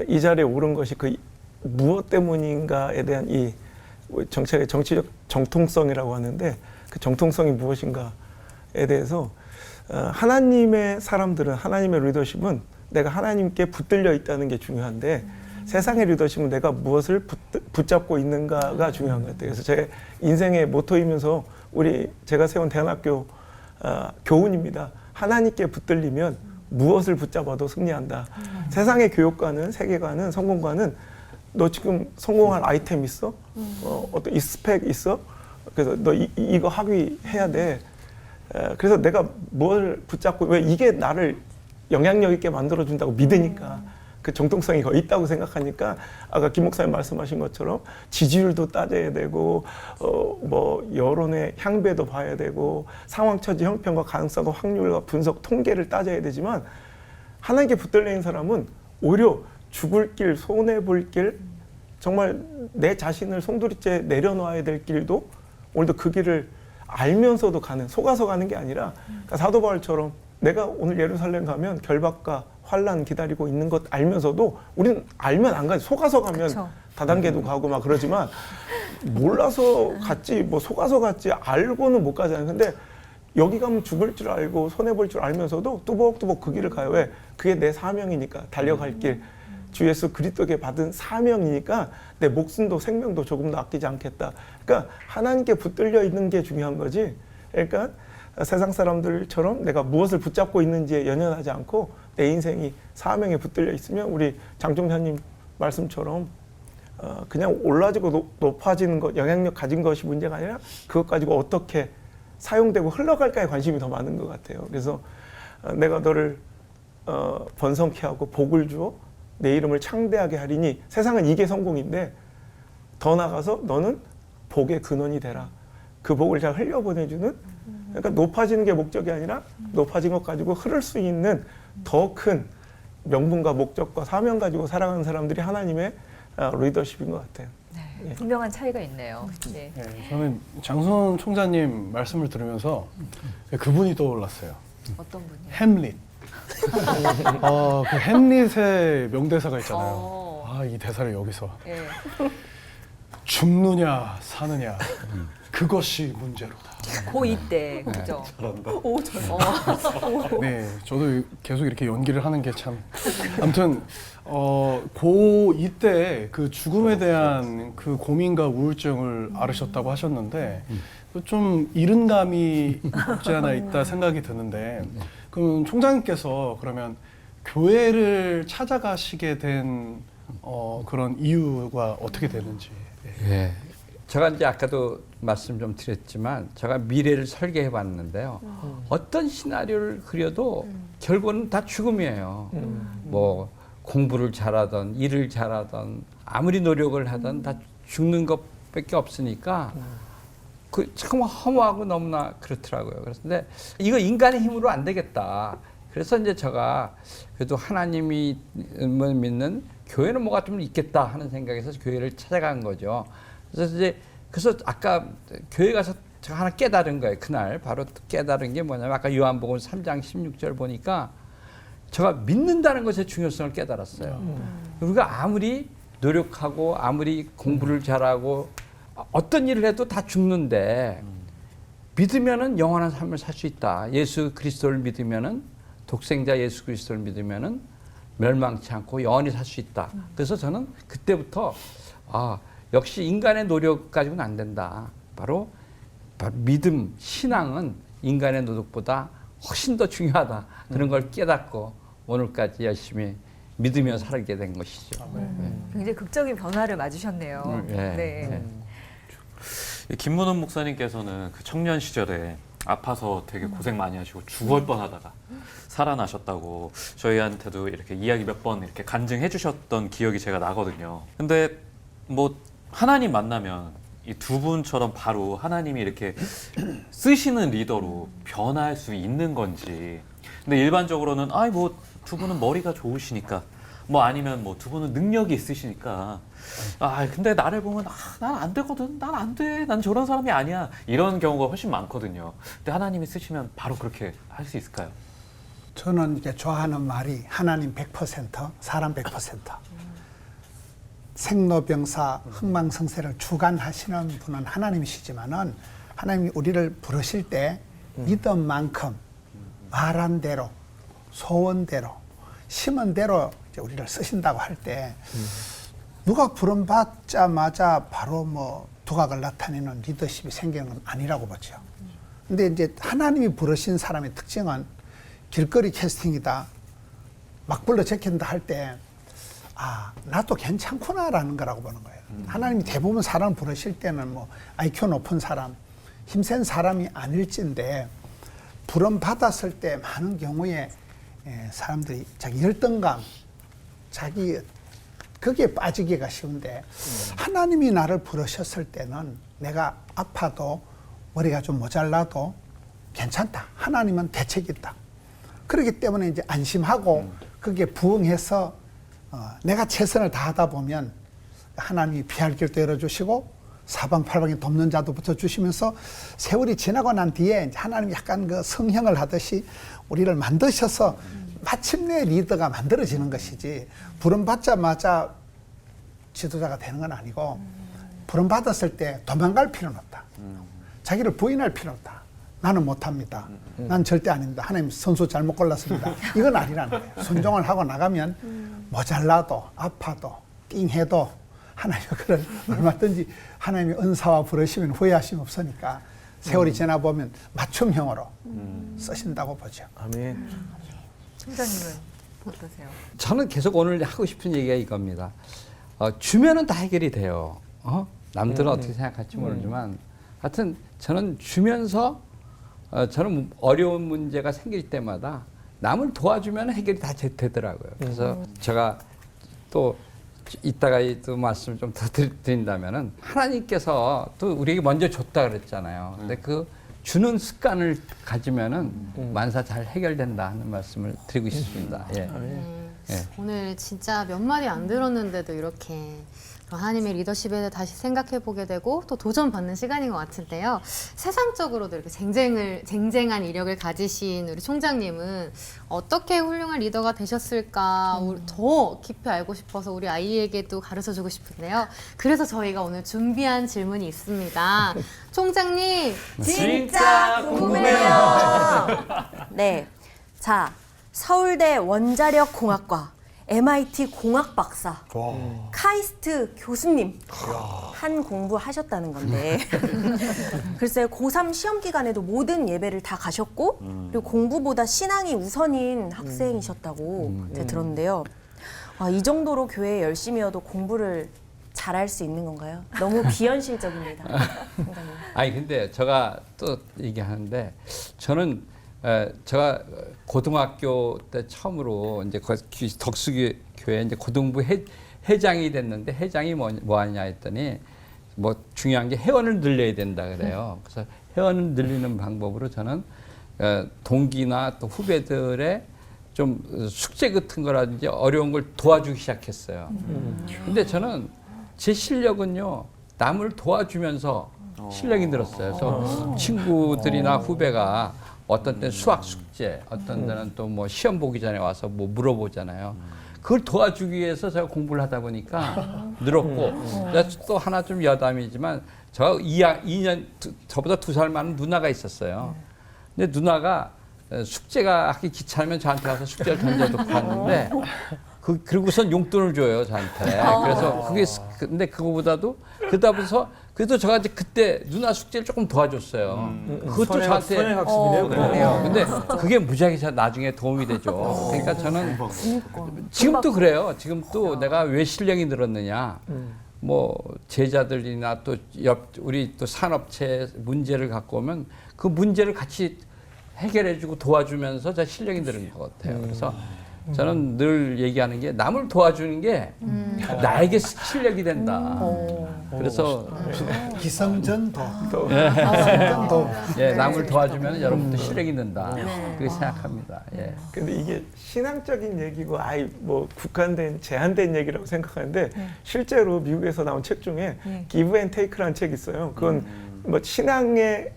이 자리에 오른 것이 그 무엇 때문인가에 대한 이 정책의 정치적 정통성이라고 하는데 그 정통성이 무엇인가에 대해서 하나님의 사람들은 하나님의 리더십은 내가 하나님께 붙들려 있다는 게 중요한데 세상의 리더십은 내가 무엇을 붙잡고 있는가가 중요한 것 같아요. 그래서 제 인생의 모토이면서 제가 세운 대안학교 교훈입니다. 하나님께 붙들리면 무엇을 붙잡아도 승리한다. 세상의 교육과는 세계관은 성공과는 너 지금 성공할 아이템 있어? 어떤 이 스펙 있어? 그래서 너 이거 학위해야 돼. 그래서 내가 뭘 붙잡고 왜 이게 나를 영향력 있게 만들어준다고 믿으니까 그 정통성이 거의 있다고 생각하니까 아까 김 목사님 말씀하신 것처럼 지지율도 따져야 되고 뭐 여론의 향배도 봐야 되고 상황 처지 형편과 가능성과 확률과 분석 통계를 따져야 되지만 하나님께 붙들려 있는 사람은 오히려 죽을 길 손해볼 길 정말 내 자신을 송두리째 내려놔야 될 길도 오늘도 그 길을 알면서도 가는 속아서 가는 게 아니라 그러니까 사도 바울처럼 내가 오늘 예루살렘 가면 결박과 환란 기다리고 있는 것 알면서도 우리는 알면 안 가지 속아서 가면 그쵸. 다단계도 가고 막 그러지만 몰라서 갔지 뭐 속아서 갔지 알고는 못 가잖아요. 근데 여기 가면 죽을 줄 알고 손해볼 줄 알면서도 뚜벅뚜벅 그 길을 가요. 왜? 그게 내 사명이니까 달려갈 길. 주 예수 그리스도께 받은 사명이니까 내 목숨도 생명도 조금도 아끼지 않겠다. 그러니까 하나님께 붙들려 있는 게 중요한 거지. 그러니까 세상 사람들처럼 내가 무엇을 붙잡고 있는지에 연연하지 않고 내 인생이 사명에 붙들려 있으면 우리 장종사님 말씀처럼 그냥 올라지고 높아지는 것, 영향력 가진 것이 문제가 아니라 그것 가지고 어떻게 사용되고 흘러갈까에 관심이 더 많은 것 같아요. 그래서 내가 너를 번성케 하고 복을 주어 내 이름을 창대하게 하리니 세상은 이게 성공인데 더 나아가서 너는 복의 근원이 되라. 그 복을 잘 흘려보내주는 그러니까 높아지는 게 목적이 아니라 높아진 것 가지고 흐를 수 있는 더 큰 명분과 목적과 사명 가지고 살아가는 사람들이 하나님의 리더십인 것 같아요. 네, 분명한 차이가 있네요. 네. 네, 저는 장순 총장님 말씀을 들으면서 그분이 떠올랐어요. 어떤 분이요? 햄릿. 그 햄릿의 명대사가 있잖아요. 이 대사를 여기서 예. 죽느냐 사느냐 그것이 문제로다. 고2 때, 그죠? 잘한다. 오, 잘. 네, 저도 계속 이렇게 연기를 하는 게 참. 아무튼 고2 때 그 죽음에 대한 그 고민과 우울증을 앓으셨다고 하셨는데 좀 이른 감이 없지 않아 있다 생각이 드는데 그럼 총장님께서 그러면 교회를 찾아가시게 된 그런 이유가 어떻게 되는지. 예. 제가 이제 아까도 말씀 좀 드렸지만 제가 미래를 설계해 봤는데요. 어떤 시나리오를 그려도 결국은 다 죽음이에요. 뭐 공부를 잘하던 일을 잘하던 아무리 노력을 하던 다 죽는 것밖에 없으니까 그 참 허무하고 너무나 그렇더라고요. 그런데 이거 인간의 힘으로 안 되겠다. 그래서 이제 제가 그래도 하나님이 믿는 교회는 뭐가 좀 있겠다 하는 생각에서 교회를 찾아간 거죠. 그래서 아까 교회 가서 제가 하나 깨달은 거예요. 그날 바로 깨달은 게 뭐냐면 아까 요한복음 3장 16절 보니까 제가 믿는다는 것의 중요성을 깨달았어요. 우리가 아무리 노력하고 아무리 공부를 잘하고 어떤 일을 해도 다 죽는데 믿으면은 영원한 삶을 살 수 있다. 예수 그리스도를 믿으면은 독생자 예수 그리스도를 믿으면은 멸망치 않고 영원히 살 수 있다. 그래서 저는 그때부터 역시 인간의 노력 가지고는 안 된다. 바로 믿음, 신앙은 인간의 노력보다 훨씬 더 중요하다. 그런 걸 깨닫고 오늘까지 열심히 믿으며 살게 된 것이죠. 굉장히 극적인 변화를 맞으셨네요. 네. 네. 이 김문원 목사님께서는 그 청년 시절에 아파서 되게 고생 많이 하시고 죽을 뻔하다가 살아나셨다고 저희한테도 이렇게 이야기 몇 번 이렇게 간증해 주셨던 기억이 제가 나거든요. 근데 뭐 하나님 만나면 이 두 분처럼 바로 하나님이 이렇게 쓰시는 리더로 변할 수 있는 건지. 근데 일반적으로는 아이 뭐 두 분은 머리가 좋으시니까 뭐 아니면 뭐 두 분은 능력이 있으시니까 아 근데 나를 보면 난 안 되거든, 난 안 돼, 난 저런 사람이 아니야, 이런 경우가 훨씬 많거든요. 근데 하나님이 쓰시면 바로 그렇게 할 수 있을까요? 저는 이제 좋아하는 말이 하나님 100%, 사람 100%. 생로병사, 흥망성쇠를 주관하시는 분은 하나님이시지만은 하나님이 우리를 부르실 때 믿은 만큼 말한 대로, 소원대로, 심은 대로 이제 우리를 쓰신다고 할 때 누가 부름받자마자 바로 뭐 두각을 나타내는 리더십이 생기는 건 아니라고 보죠. 근데 이제 하나님이 부르신 사람의 특징은 길거리 캐스팅이다, 막 불러 제낀다 할 때 아, 나도 괜찮구나라는 거라고 보는 거예요. 하나님이 대부분 사람 부르실 때는 뭐 IQ 높은 사람, 힘센 사람이 아닐진데 부름 받았을 때 많은 경우에 사람들이 자기 열등감, 자기 거기에 빠지기가 쉬운데 하나님이 나를 부르셨을 때는 내가 아파도 머리가 좀 모자라도 괜찮다. 하나님은 대책이 있다. 그렇기 때문에 이제 안심하고 거기에 부응해서 내가 최선을 다하다 보면 하나님이 피할 길도 열어주시고 사방팔방에 돕는 자도 붙여주시면서 세월이 지나고 난 뒤에 이제 하나님이 약간 그 성형을 하듯이 우리를 만드셔서 마침내 리더가 만들어지는 것이지 부름받자마자 지도자가 되는 건 아니고 부름받았을 때 도망갈 필요는 없다. 자기를 부인할 필요는 없다. 나는 못합니다. 난 절대 아닙니다. 하나님 선수 잘못 골랐습니다. 이건 아니라는 거예요. 순종을 하고 나가면 모자라도 아파도 띵해도 하나님이 그걸 얼마든지 하나님의 은사와 부르시면 후회하심 없으니까 세월이 지나보면 맞춤형으로 쓰신다고 보죠. 아멘. 총장님은 어떠세요? 저는 계속 오늘 하고 싶은 얘기가 이겁니다. 주면은 다 해결이 돼요. 남들은 어떻게 생각할지 모르지만 하여튼 저는 주면서 저는 어려운 문제가 생길 때마다 남을 도와주면 해결이 다 되더라고요. 그래서 제가 또 이따가 또 말씀을 좀 더 드린다면은 하나님께서 또 우리에게 먼저 줬다 그랬잖아요. 근데 그 주는 습관을 가지면은 만사 잘 해결된다 하는 말씀을 드리고 싶습니다. 예. 예. 오늘 진짜 몇 마디 안 들었는데도 이렇게 하나님의 리더십에 대해 다시 생각해 보게 되고 또 도전받는 시간인 것 같은데요. 세상적으로도 이렇게 쟁쟁한 이력을 가지신 우리 총장님은 어떻게 훌륭한 리더가 되셨을까 더 깊이 알고 싶어서 우리 아이에게도 가르쳐주고 싶은데요. 그래서 저희가 오늘 준비한 질문이 있습니다. 총장님, 진짜 궁금해요. 네. 자, 서울대 원자력공학과 MIT 공학 박사, 카이스트 교수님 한 공부하셨다는 건데 글쎄요, 고3 시험 기간에도 모든 예배를 다 가셨고 그리고 공부보다 신앙이 우선인 학생이셨다고 들었는데요. 이 정도로 교회에 열심히여도 공부를 잘할 수 있는 건가요? 너무 비현실적입니다. 총장님. 아니 근데 제가 또 얘기하는데 저는 제가 고등학교 때 처음으로 이제 덕수교회 이제 고등부 회장이 됐는데 회장이 뭐 하냐 했더니 뭐 중요한 게 회원을 늘려야 된다 그래요. 그래서 회원을 늘리는 방법으로 저는 동기나 또 후배들의 좀 숙제 같은 거라든지 어려운 걸 도와주기 시작했어요. 근데 저는 제 실력은요, 남을 도와주면서 실력이 늘었어요. 그래서 친구들이나 후배가 어떤 때는 수학 숙제, 어떤 때는 또 뭐 시험 보기 전에 와서 뭐 물어보잖아요. 그걸 도와주기 위해서 제가 공부를 하다 보니까 늘었고, 또 하나 좀 여담이지만, 제가 2년, 저보다 2살 많은 누나가 있었어요. 근데 누나가 숙제가 하기 귀찮으면 저한테 와서 숙제를 던져놓고 갔는데, 그리고선 용돈을 줘요, 저한테. 그래서 근데 그거보다도, 그래도 제가 이제 그때 누나 숙제를 조금 도와줬어요. 그것도 저한테. 선행학습이네요. 근데 그게 무지하게 나중에 도움이 되죠. 그러니까 저는 지금도 그래요. 지금도 내가 왜 실력이 늘었느냐. 뭐 제자들이나 또 우리 또 산업체 문제를 갖고 오면 그 문제를 같이 해결해주고 도와주면서 저 실력이 늘은 것 같아요. 그래서 저는 늘 얘기하는 게 남을 도와주는 게 나에게 실력이 된다. 그래서 기성전도. 기성전도. 예, 남을 도와주면 여러분도 실력이 는다. 그렇게 생각합니다. 예. 근데 이게 신앙적인 얘기고 아예 뭐 국한된 제한된 얘기라고 생각하는데 실제로 미국에서 나온 책 중에 Give and Take라는 책이 있어요. 그건 뭐 신앙의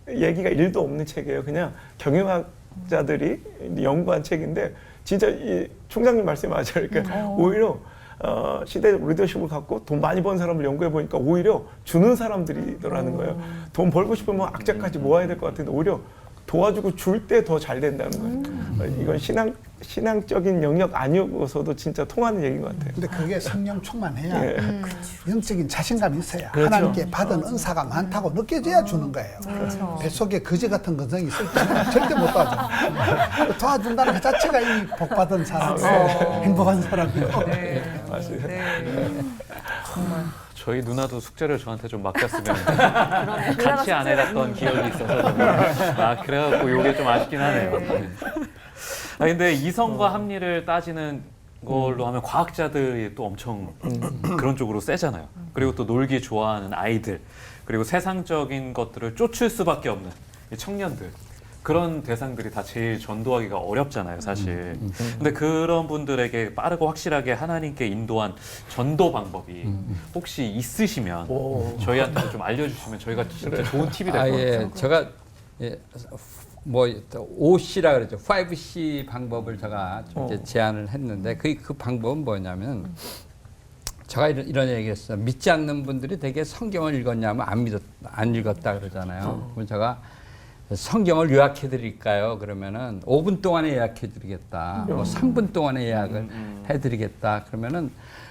얘기가 1도 없는 책이에요. 그냥 경영학자들이 연구한 책인데 진짜 이 총장님 말씀이 맞아요. 그러니까 오히려 시대 리더십을 갖고 돈 많이 번 사람을 연구해 보니까 오히려 주는 사람들이더라는 거예요. 돈 벌고 싶으면 악재까지 모아야 될 것 같은데 오히려 도와주고 줄 때 더 잘 된다는 거예요. 이건 신앙적인 영역 아니어서도 진짜 통하는 얘기인 것 같아요. 근데 그게 성령 충만해야 영적인 자신감이 있어야 그렇죠. 하나님께 받은 은사가 많다고 느껴져야 주는 거예요. 뱃속에 거지 같은 건성이 있을 때는 절대 못 도와줘. 도와준다는 그 자체가 이 복받은 사람이에요. 행복한 사람이에요. 맞아요. 저희 누나도 숙제를 저한테 좀 맡겼으면 같이 안 해갔던 기억이 있어서 그래갖고 요게 좀 아쉽긴 하네요. 근데 이성과 합리를 따지는 걸로 하면 과학자들이 또 엄청 그런 쪽으로 세잖아요. 그리고 또 놀기 좋아하는 아이들, 그리고 세상적인 것들을 쫓을 수밖에 없는 이 청년들, 그런 대상들이 다 제일 전도하기가 어렵잖아요, 사실. 근데 그런 분들에게 빠르고 확실하게 하나님께 인도한 전도 방법이 혹시 있으시면 저희한테 좀 알려주시면 저희가 진짜 좋은 팁이 될 것 같아요. 예, 제가 뭐 5C라 그러죠. 5C 방법을 제가 좀 이제 제안을 했는데 그 방법은 뭐냐면 제가 이런 얘기했어요. 믿지 않는 분들이 되게 성경을 읽었냐면 안 읽었다 그러잖아요. 그럼 제가 성경을 요약해 드릴까요? 그러면은 5분 동안에 요약해 드리겠다. 뭐 3분 동안에 요약을 해 드리겠다. 그러면은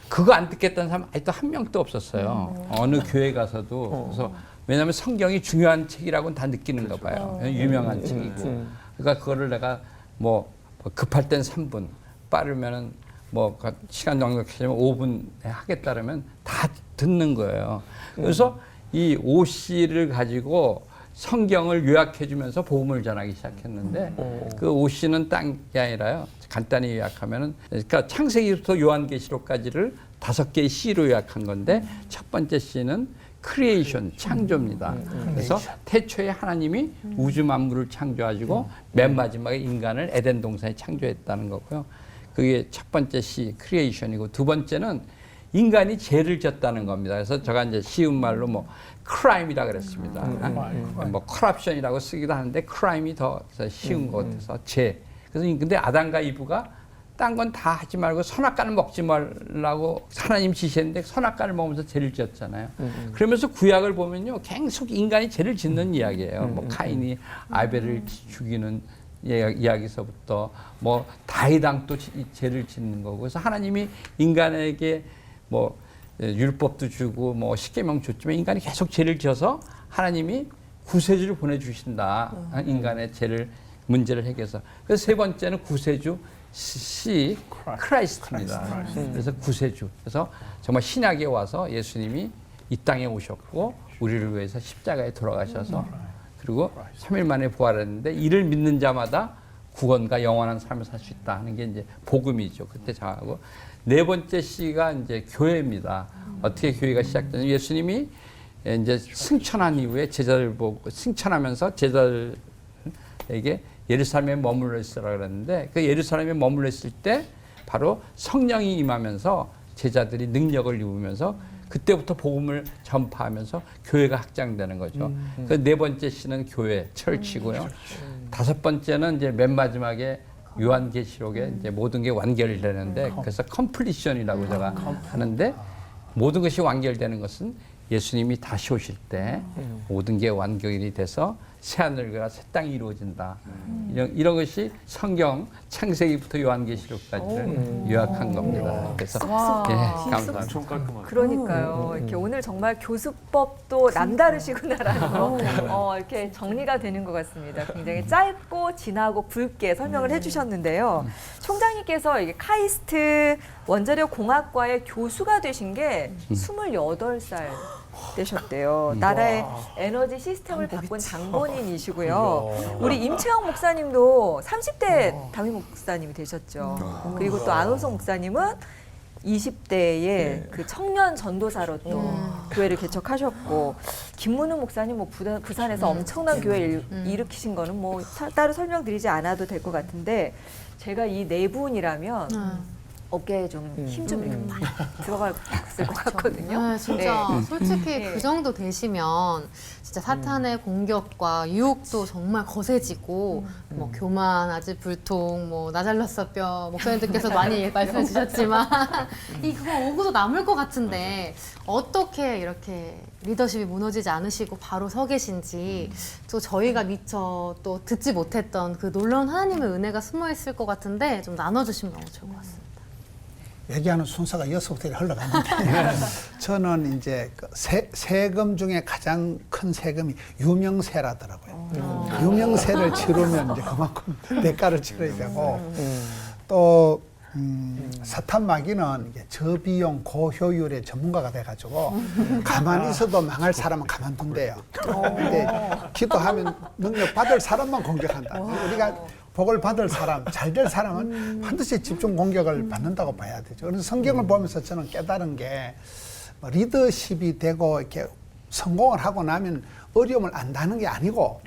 그거 안 듣겠다는 사람 아직도 한 명도 없었어요. 어느 교회 가서도. 그래서 왜냐하면 성경이 중요한 책이라고는 다 느끼는가 봐요. 유명한 책이고. 그러니까 그거를 내가 뭐 급할 땐 3분, 빠르면은 뭐 시간 넉넉해지면 5분에 하겠다 그러면 다 듣는 거예요. 그래서 이 5C를 가지고 성경을 요약해 주면서 복음을 전하기 시작했는데 그 5C는 딴 게 아니라요. 간단히 요약하면은 그러니까 창세기부터 요한계시록까지를 5개의 C로 요약한 건데 첫 번째 C는 크리에이션, 창조입니다. 그래서 태초에 하나님이 우주 만물을 창조하시고 맨 마지막에 인간을 에덴 동산에 창조했다는 거고요. 그게 첫 번째 C, 크리에이션이고 두 번째는 인간이 죄를 졌다는 겁니다. 그래서 제가 이제 쉬운 말로 뭐 크라임이라 그랬습니다. 뭐 커럽션이라고 쓰기도 하는데 크라임이 더 쉬운 것 같아서 죄. 그래서 근데 아담과 이브가 딴 건 다 하지 말고 선악과를 먹지 말라고 하나님 지시했는데 선악과를 먹으면서 죄를 지었잖아요. 그러면서 구약을 보면요, 계속 인간이 죄를 짓는 이야기예요. 뭐 카인이 아벨을 죽이는 이야기서부터 뭐 다윗 왕도 죄를 짓는 거고, 그래서 하나님이 인간에게 뭐 율법도 주고 뭐 십계명 줬지만 인간이 계속 죄를 지어서 하나님이 구세주를 보내주신다. 인간의 죄를 문제를 해결해서. 그래서 세 번째는 구세주 C, 크라이스트입니다. 그래서 구세주. 그래서 정말 신약에 와서 예수님이 이 땅에 오셨고 우리를 위해서 십자가에 돌아가셔서 그리고 3일 만에 부활했는데 이를 믿는 자마다 구원과 영원한 삶을 살 수 있다 하는 게 이제 복음이죠. 그때 장하고 네 번째 C가 이제 교회입니다. 어떻게 교회가 시작되냐? 예수님이 이제 승천한 이후에 제자들 보고 승천하면서 제자들에게 예루살렘에 머물러 있으라 그랬는데 그 예루살렘에 머물러 있을 때 바로 성령이 임하면서 제자들이 능력을 입으면서 그때부터 복음을 전파하면서 교회가 확장되는 거죠. 그 네 번째 C는 교회, 철치고요. 다섯 번째는 이제 맨 마지막에 요한계시록에 이제 모든 게 완결되는데 그래서 컴플리션이라고 제가 하는데 모든 것이 완결되는 것은 예수님이 다시 오실 때 모든 게 완결이 돼서 새 하늘과 새 땅이 이루어진다. 이런 것이 성경 창세기부터 요한계시록까지를 요약한 겁니다. 그래서 예, 감사합니다. 엄청 깔끔하죠. 그러니까요. 이렇게 오늘 정말 교수법도 남다르시구나라는 거 이렇게 정리가 되는 것 같습니다. 굉장히 짧고 진하고 굵게 설명을 해주셨는데요. 총장님께서 이게 카이스트 원자력 공학과의 교수가 되신 게 28살 되셨대요. 나라의 에너지 시스템을 바꾼 장본인이시고요. 우리 임채영 목사님도 30대 담임 목사님이 되셨죠. 그리고 또 안호성 목사님은 20대에 그 청년 전도사로 또 교회를 개척하셨고, 김문우 목사님 뭐 부산에서 엄청난 교회 일으키신 거는 뭐 따로 설명드리지 않아도 될 것 같은데, 제가 이 네 분이라면 어깨에 좀 힘 좀 이렇게 많이 들어갔을 것 같거든요. 네, 진짜 네. 솔직히 네. 그 정도 되시면 진짜 사탄의 공격과 유혹도 정말 거세지고 뭐 교만하지 불통 뭐 나 잘났어 뼈 목사님들께서 많이 말씀해 주셨지만 이거 오고도 남을 것 같은데 어떻게 이렇게 리더십이 무너지지 않으시고 바로 서 계신지, 또 저희가 미처 또 듣지 못했던 그 놀라운 하나님의 은혜가 숨어 있을 것 같은데 좀 나눠주시면 너무 좋을 것 같습니다. 얘기하는 순서가 6부터 흘러가는데 저는 이제 그 세금 중에 가장 큰 세금이 유명세라더라고요. 유명세를 치르면 이제 그만큼 대가를 치러야 되고, 또 사탄마귀는 이게 저비용 고효율의 전문가가 돼가지고 가만히 있어도 망할 사람은 가만둔대요. 근데 기도하면 능력 받을 사람만 공격한다. 우리가 복을 받을 사람, 잘 될 사람은 반드시 집중 공격을 받는다고 봐야 되죠. 그래서 성경을 보면서 저는 깨달은 게, 리더십이 되고 이렇게 성공을 하고 나면 어려움을 안다는 게 아니고,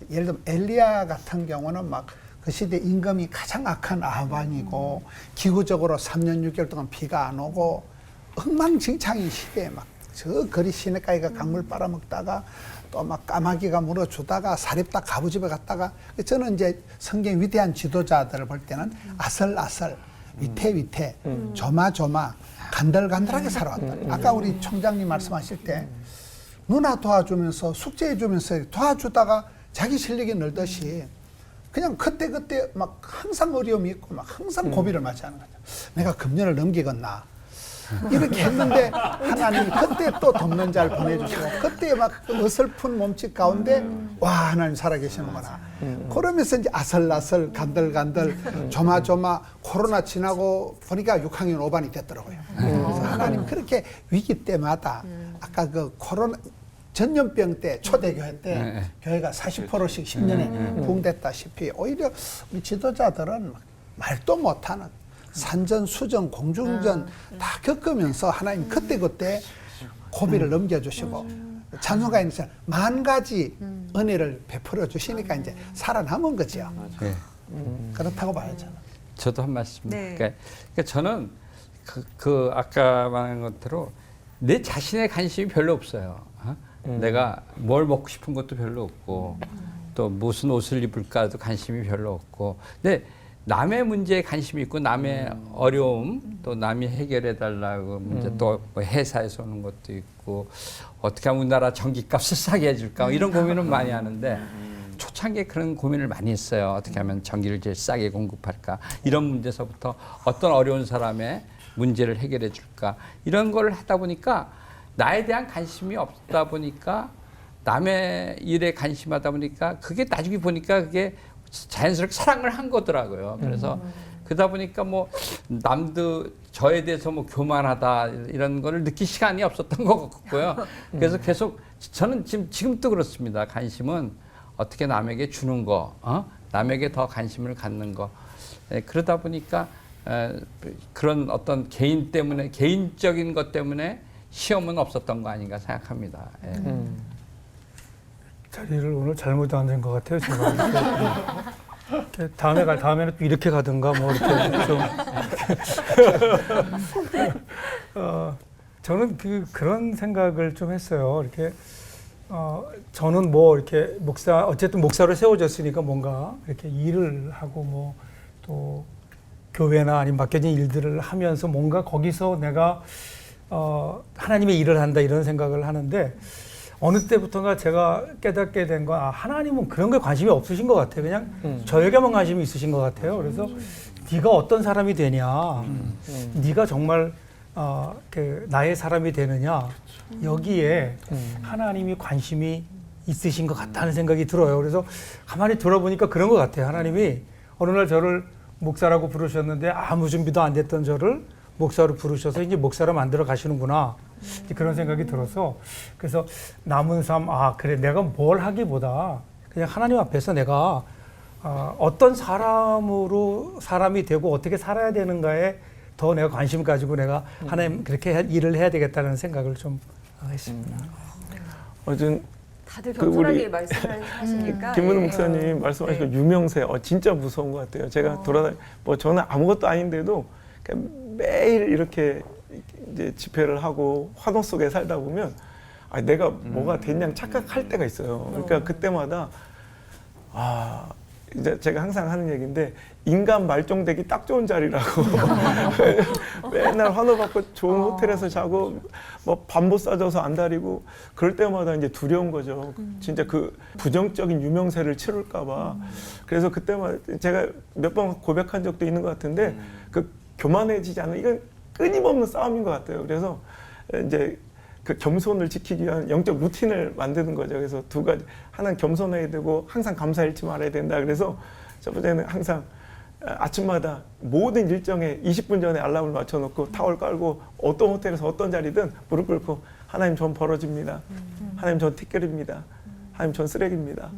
예를 들면 엘리야 같은 경우는 막 그 시대 임금이 가장 악한 아방이고 기후적으로 3년 6개월 동안 비가 안 오고 엉망진창인 시대에 막 저 거리 시내가이가 강물 빨아먹다가 또 막 까마귀가 물어주다가 사립다 가부집에 갔다가, 저는 이제 성경 위대한 지도자들을 볼 때는 아슬아슬, 위태위태, 조마조마, 간들간들하게 살아왔다. 아까 우리 총장님 말씀하실 때 누나 도와주면서 숙제해주면서 도와주다가 자기 실력이 늘듯이 그냥 그때 막 항상 어려움이 있고 막 항상 고비를 맞이하는 거죠. 내가 금년을 넘기겠나 이렇게 했는데 하나님이 그때 또 돕는 자를 보내주시고, 그때 막 어설픈 몸짓 가운데 와, 하나님 살아계시는구나. 그러면서 이제 아슬아슬 간들간들 조마조마 코로나 지나고 보니까 6학년 5반이 됐더라고요. 그래서 하나님 그렇게 위기 때마다, 아까 그 코로나 전염병 때 초대교회 때 교회가 40%씩 10년에 부흥됐다시피, 오히려 우리 지도자들은 말도 못하는 산전수전 공중전 다 겪으면서 하나님 그때그때 고비를 넘겨주시고 찬송가에 있는 만 가지 은혜를 베풀어 주시니까 이제 살아남은 거죠. 네. 그렇다고 봐야죠. 저도 한 말씀. 네. 그러니까 저는 그 아까 말한 것대로 내 자신의 관심이 별로 없어요. 내가 뭘 먹고 싶은 것도 별로 없고, 또 무슨 옷을 입을까도 관심이 별로 없고, 근데 남의 문제에 관심이 있고, 남의 어려움, 또 남이 해결해 달라고 문제, 또 뭐 회사에서 오는 것도 있고, 어떻게 하면 우리나라 전기값을 싸게 해줄까, 이런 고민은 많이 하는데, 초창기에 그런 고민을 많이 했어요. 어떻게 하면 전기를 제일 싸게 공급할까, 이런 문제서부터 어떤 어려운 사람의 문제를 해결해 줄까, 이런 걸 하다 보니까 나에 대한 관심이 없다 보니까, 남의 일에 관심하다 보니까, 그게 나중에 보니까 그게 자연스럽게 사랑을 한 거더라고요. 그래서 그러다 보니까 뭐 남도 저에 대해서 뭐 교만하다 이런 거를 느낄 시간이 없었던 것 같고요. 그래서 계속 저는 지금도 그렇습니다. 관심은 어떻게 남에게 주는 거, 남에게 더 관심을 갖는 거. 그러다 보니까 그런 어떤 개인적인 것 때문에 시험은 없었던 거 아닌가 생각합니다. 자리를 오늘 잘못 앉은 것 같아요, 제가. 이렇게 다음에는 또 이렇게 가든가 뭐 이렇게 좀. 저는 그런 생각을 좀 했어요. 이렇게 저는 뭐 이렇게 어쨌든 목사로 세워졌으니까 뭔가 이렇게 일을 하고 뭐 또 교회나 아니면 맡겨진 일들을 하면서 뭔가 거기서 내가 하나님의 일을 한다 이런 생각을 하는데, 어느 때부터가 제가 깨닫게 된 건 하나님은 그런 거에 관심이 없으신 것 같아요. 그냥 저에게만 관심이 있으신 것 같아요. 그래서 네가 어떤 사람이 되냐, 네가 정말 나의 사람이 되느냐, 여기에 하나님이 관심이 있으신 것 같다는 생각이 들어요. 그래서 가만히 들어보니까 그런 것 같아요. 하나님이 어느 날 저를 목사라고 부르셨는데 아무 준비도 안 됐던 저를 목사로 부르셔서 이제 목사로 만들어 가시는구나. 그런 생각이 들어서 그래서 남은 삶, 그래 내가 뭘 하기보다 그냥 하나님 앞에서 내가 어떤 사람이 되고 어떻게 살아야 되는가에 더 내가 관심 가지고 내가 하나님 그렇게 일을 해야 되겠다는 생각을 좀 했습니다. 어전 다들 그 겸손하게 우리 말씀을 하시니까 김은우 예. 목사님 말씀하신 네. 그 유명세 진짜 무서운 것 같아요. 제가 저는 아무것도 아닌데도 그냥 매일 이렇게 이제 집회를 하고 환호 속에 살다 보면 내가 뭐가 됐냐 착각할 때가 있어요. 그러니까 그때마다 이제 제가 항상 하는 얘기인데 인간 말종되기 딱 좋은 자리라고 맨날 환호받고 좋은 호텔에서 자고 뭐 밥 못 싸줘서 안달이고 그럴 때마다 이제 두려운 거죠. 진짜 그 부정적인 유명세를 치룰까봐. 그래서 그때마다 제가 몇 번 고백한 적도 있는 것 같은데 그 교만해지지 않는 이건 끊임없는 싸움인 것 같아요. 그래서 이제 그 겸손을 지키기 위한 영적 루틴을 만드는 거죠. 그래서 두 가지. 하나는 겸손해야 되고 항상 감사 잃지 말아야 된다. 그래서 첫 번째는 항상 아침마다 모든 일정에 20분 전에 알람을 맞춰놓고 타월 깔고 어떤 호텔에서 어떤 자리든 무릎 꿇고 하나님 전 벌어집니다. 하나님 전 티끌입니다. 하나님 전 쓰레기입니다.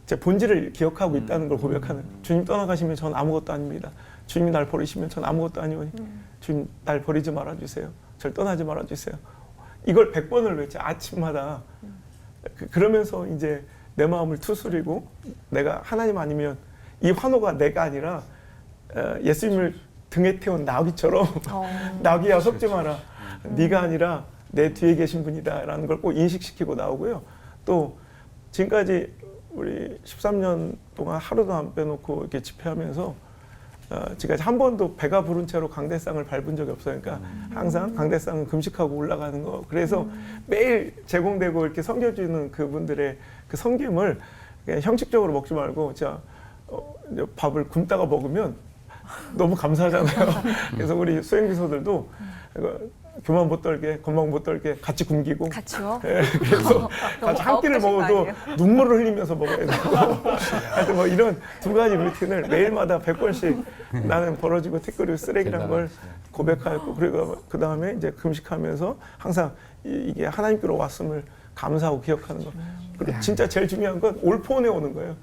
제 본질을 기억하고 있다는 걸 고백하는 주님 떠나가시면 전 아무것도 아닙니다. 주님이 날 버리시면 전 아무것도 아니오니 주님 날 버리지 말아주세요. 절 떠나지 말아주세요. 이걸 100번을 외쳐 아침마다. 그러면서 이제 내 마음을 투스리고 내가 하나님 아니면 이 환호가 내가 아니라 예수님을 등에 태운 나귀처럼 나귀야 속지 마라. 네가 아니라 내 뒤에 계신 분이다라는 걸 꼭 인식시키고 나오고요. 또 지금까지 우리 13년 동안 하루도 안 빼놓고 이렇게 집회하면서 지금까지 한 번도 배가 부른 채로 강대상을 밟은 적이 없어요. 그러니까 항상 강대상은 금식하고 올라가는 거. 그래서 매일 제공되고 이렇게 섬겨주는 그분들의 그 섬김을 그냥 형식적으로 먹지 말고 진짜 밥을 굶다가 먹으면 너무 감사하잖아요. 그래서 우리 수행비서들도 교만 못 떨게, 건방 못 떨게 같이 굶기고. 같이요? 예, 그래서 같이 한 끼를 먹어도 눈물을 흘리면서 먹어야 되고. 하여튼 뭐 이런 두 가지 루틴을 매일마다 100번씩 나는 벌어지고 티끌이고 쓰레기란 걸 고백하고 그리고 그 다음에 이제 금식하면서 항상 이게 하나님께로 왔음을 감사하고 기억하는 거. 그리고 진짜 제일 중요한 건 올포원에 오는 거예요.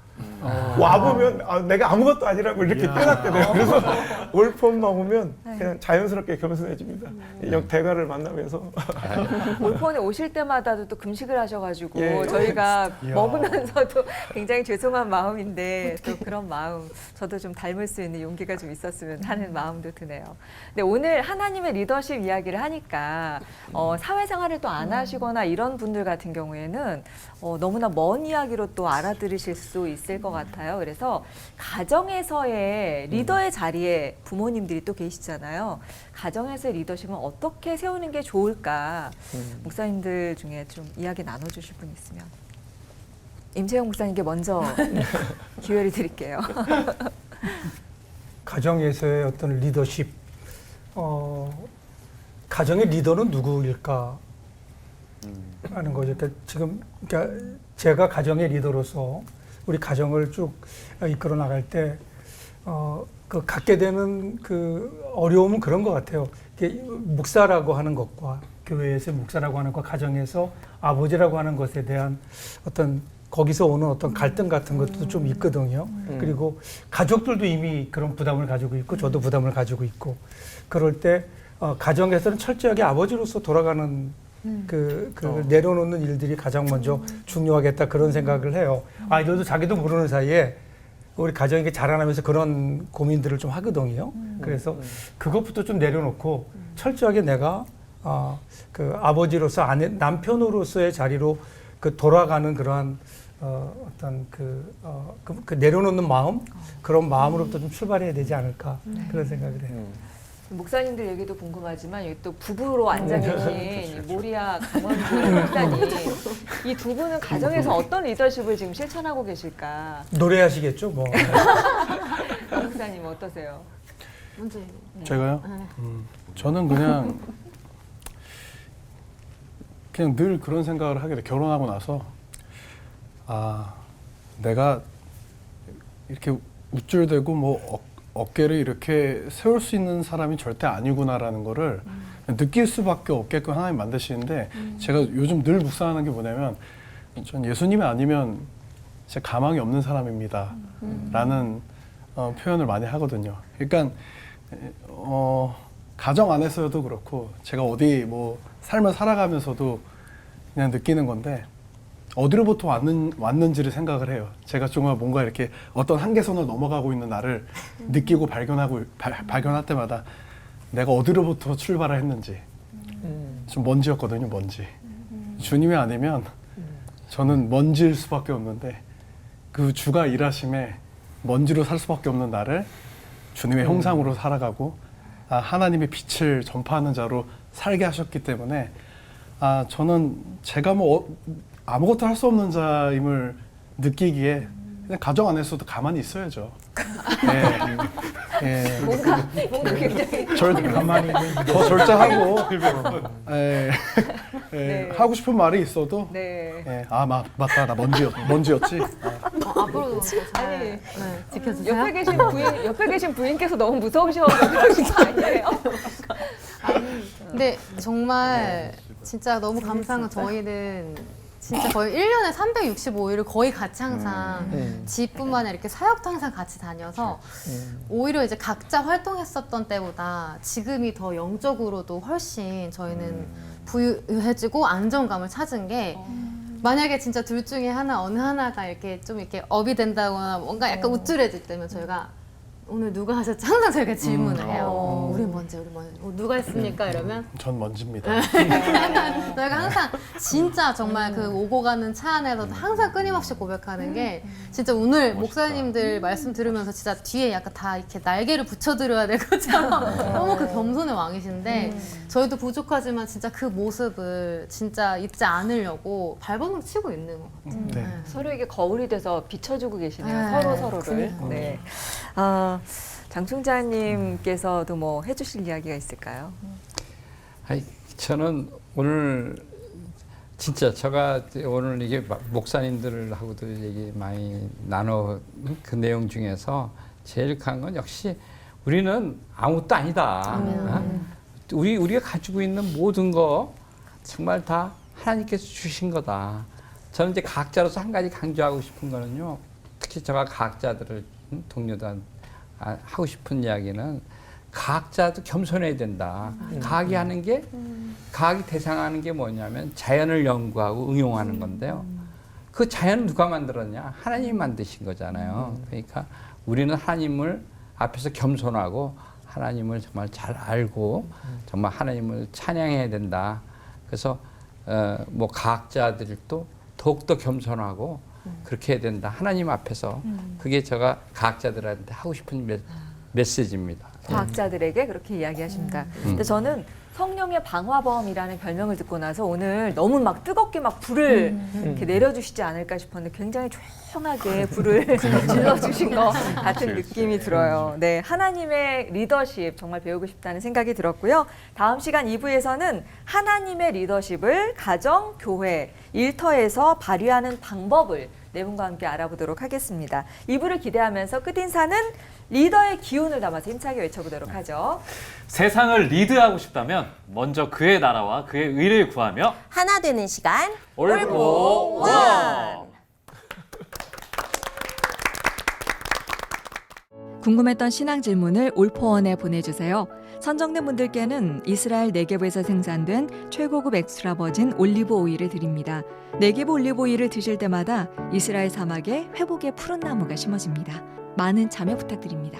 와보면 내가 아무것도 아니라고 이렇게 깨닫게 돼요. 그래서 올포원만 오면 그냥 자연스럽게 겸손해집니다. 이 대가를 만나면서. 올폰에 오실 때마다도 또 금식을 하셔가지고 예. 저희가 먹으면서도 굉장히 죄송한 마음인데 또 그런 마음 저도 좀 닮을 수 있는 용기가 좀 있었으면 하는 마음도 드네요. 근데 오늘 하나님의 리더십 이야기를 하니까 사회생활을 또 안 하시거나 이런 분들 같은 경우에는 너무나 먼 이야기로 또 알아들으실 수 있을 것 같아요. 그래서 가정에서의 리더의 자리에 부모님들이 또 계시잖아요. 가정에서의 리더십은 어떻게 세우는 게 좋을까? 목사님들 중에 좀 이야기 나눠주실 분 있으면 임채영 목사님께 먼저 기회를 드릴게요. 가정에서의 어떤 리더십, 가정의 리더는 누구일까 하는 거죠. 그러니까 제가 가정의 리더로서 우리 가정을 쭉 이끌어 나갈 때 그 갖게 되는 그 어려움은 그런 것 같아요. 목사라고 하는 것과 교회에서 목사라고 하는 것, 가정에서 아버지라고 하는 것에 대한 어떤 거기서 오는 어떤 갈등 같은 것도 좀 있거든요. 그리고 가족들도 이미 그런 부담을 가지고 있고 저도 부담을 가지고 있고 그럴 때 가정에서는 철저하게 아버지로서 돌아가는 내려놓는 일들이 가장 먼저 중요하겠다 그런 생각을 해요. 아이들도 자기도 모르는 사이에 우리 가정이 자라나면서 그런 고민들을 좀 하거든요. 그래서 그것부터 좀 내려놓고 철저하게 내가 그 아버지로서 남편으로서의 자리로 그 돌아가는 그러한 어떤 그 내려놓는 마음 그런 마음으로부터 좀 출발해야 되지 않을까 그런 생각을 해요. 목사님들 얘기도 궁금하지만 여기 또 부부로 앉아 계신 모리아 강원주 목사님 이 두 분은 가정에서 어떤 리더십을 지금 실천하고 계실까? 노래하시겠죠, 뭐. 목사님 어떠세요? 먼저 제가요? 저는 그냥 늘 그런 생각을 하게 돼. 결혼하고 나서 내가 이렇게 우쭐대고 뭐 어깨를 이렇게 세울 수 있는 사람이 절대 아니구나라는 거를 느낄 수밖에 없게끔 하나님 만드시는데 제가 요즘 늘 묵상하는 게 뭐냐면 전 예수님이 아니면 제 가망이 없는 사람입니다 라는 표현을 많이 하거든요. 그러니까 가정 안에서도 그렇고 제가 어디 뭐 삶을 살아가면서도 그냥 느끼는 건데 어디로부터 왔는지를 생각을 해요. 제가 정말 뭔가 이렇게 어떤 한계선을 넘어가고 있는 나를 느끼고 발견할 때마다 내가 어디로부터 출발을 했는지 좀 먼지였거든요. 먼지. 주님이 아니면 저는 먼지일 수밖에 없는데 그 주가 일하심에 먼지로 살 수밖에 없는 나를 주님의 형상으로 살아가고 하나님의 빛을 전파하는 자로 살게 하셨기 때문에 저는 제가 뭐 아무것도 할 수 없는 자임을 느끼기에 그냥 가정 안에서도 가만히 있어야죠. 뭔가 굉장히 가만히 더 절제하고 네. 하고 싶은 말이 있어도 네. 맞다 나 먼지였지. 앞으로도 잘 아니, 지켜주세요. 옆에 계신 부인께서 너무 무서우셔서 그러신 거 아니에요? 근데 정말 진짜 너무 감사한 건 저희는 진짜 거의 1년에 365일을 거의 같이 항상 집뿐만 아니라 이렇게 사역도 항상 같이 다녀서 오히려 이제 각자 활동했었던 때보다 지금이 더 영적으로도 훨씬 저희는 부유해지고 안정감을 찾은 게 만약에 진짜 둘 중에 어느 하나가 이렇게 좀 이렇게 업이 된다거나 뭔가 약간 우쭐해질 때면 저희가 오늘 누가 하셨지? 항상 저희가 질문을 해요. 우리 먼저 누가 했습니까? 이러면 전 먼지입니다. 저희가 항상 진짜 정말 그 오고 가는 차 안에서도 항상 끊임없이 고백하는 게 진짜 오늘 목사님들 말씀 들으면서 진짜 뒤에 약간 다 이렇게 날개를 붙여드려야 될 것처럼 너무 그 겸손의 왕이신데 저희도 부족하지만 진짜 그 모습을 진짜 잊지 않으려고 발버둥 치고 있는 것 같아요. 네. 서로에게 거울이 돼서 비춰주고 계시네요. 네, 서로를. 네. 장충자님께서도 뭐 해주실 이야기가 있을까요? 저는 오늘 진짜 제가 오늘 이게 목사님들하고도 얘기 많이 나눠 그 내용 중에서 제일 큰 건 역시 우리는 아무것도 아니다. 우리가 가지고 있는 모든 거 정말 다 하나님께서 주신 거다. 저는 이제 과학자로서 한 가지 강조하고 싶은 거는요. 특히 제가 과학자들을 동료들 하고 싶은 이야기는 과학자도 겸손해야 된다. 과학이 하는 게 과학이 대상하는 게 뭐냐면 자연을 연구하고 응용하는 건데요. 그 자연은 누가 만들었냐? 하나님이 만드신 거잖아요. 그러니까 우리는 하나님을 앞에서 겸손하고 하나님을 정말 잘 알고 정말 하나님을 찬양해야 된다. 그래서 뭐 과학자들도 더욱더 겸손하고 그렇게 해야 된다. 하나님 앞에서. 그게 제가 과학자들한테 하고 싶은 메시지입니다. 과학자들에게 그렇게 이야기하십니다. 근데 저는 성령의 방화범이라는 별명을 듣고 나서 오늘 너무 막 뜨겁게 막 불을 이렇게 내려주시지 않을까 싶었는데 굉장히 조용하게 불을 질러주신 것 같은 느낌이 들어요. 네, 하나님의 리더십 정말 배우고 싶다는 생각이 들었고요. 다음 시간 2부에서는 하나님의 리더십을 가정, 교회, 일터에서 발휘하는 방법을 네 분과 함께 알아보도록 하겠습니다. 2부를 기대하면서 끝인사는 리더의 기운을 담아서 힘차게 외쳐보도록 하죠. 세상을 리드하고 싶다면 먼저 그의 나라와 그의 의를 구하며 하나 되는 시간 올보 원. 궁금했던 신앙 질문을 올포원에 보내주세요. 선정된 분들께는 이스라엘 네게브에서 생산된 최고급 엑스트라 버진 올리브 오일을 드립니다. 네게브 올리브 오일을 드실 때마다 이스라엘 사막에 회복의 푸른 나무가 심어집니다. 많은 참여 부탁드립니다.